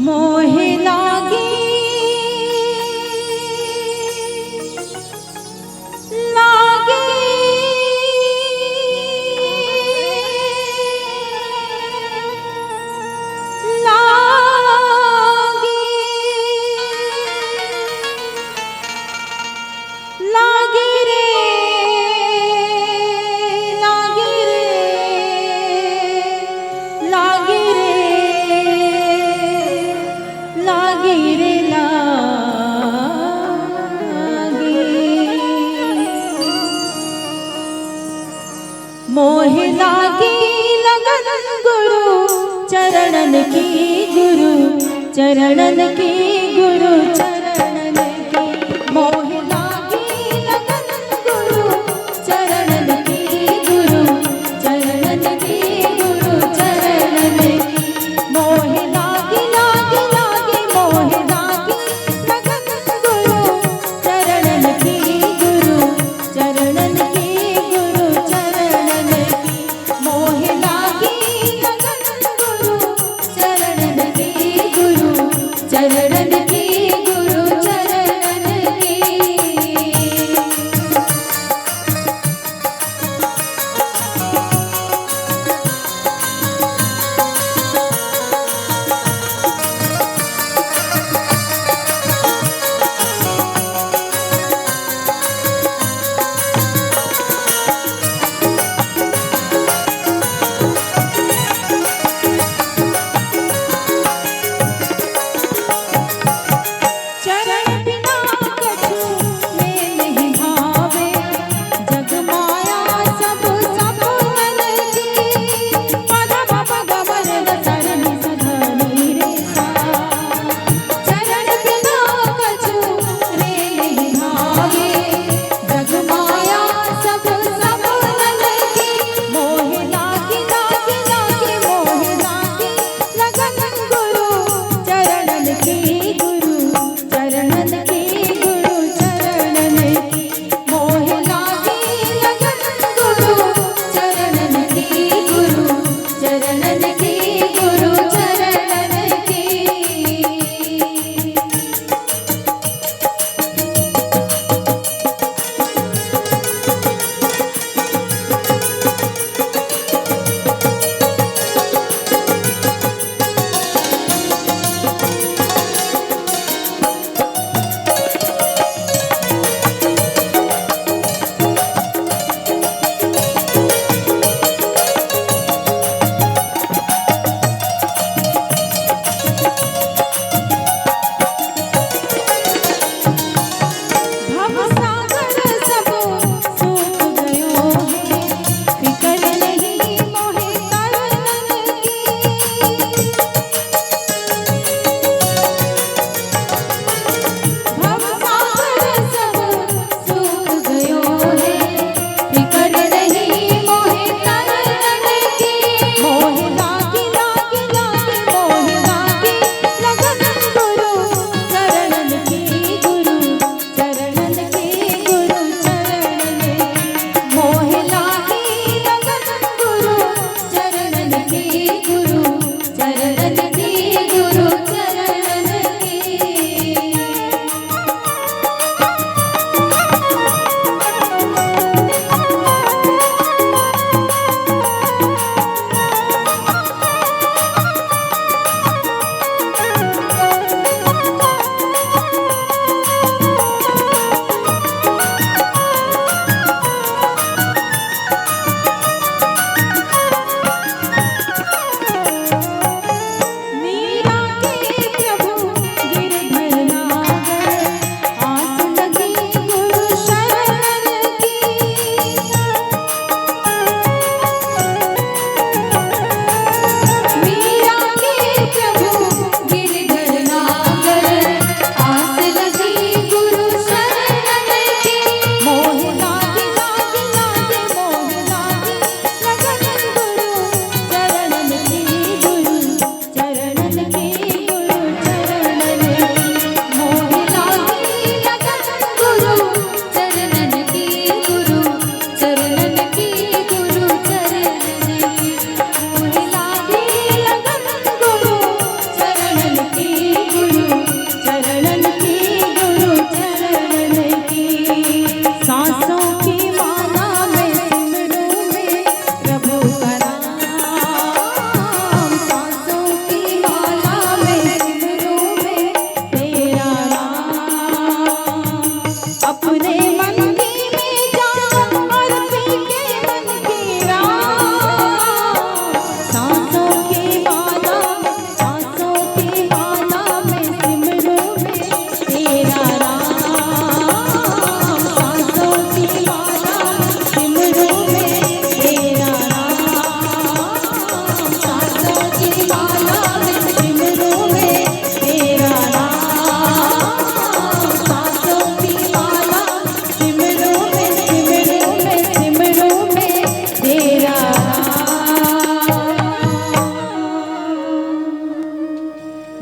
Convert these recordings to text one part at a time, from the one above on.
मोहे लागी लागी लागी लागी रे लागी रे लागी रे लागी रे लागी मोहे लागी लगन गुरु चरणन की गुरु चरणन की गुरु चरणन की मोहे लागी लगन गुरु चरणन की गुरु चरणन की गुरु चरणन की मोहे लागी लागी लागी मोहे लागी लगन गुरु चरणन की गुरु चरणन की गुरु चरणन की मोहे लागी लगन गुरु चरणन की गुरु चरणन की गुरु चरणन की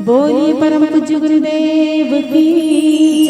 बोलिए परम पूज्य गुरुदेव की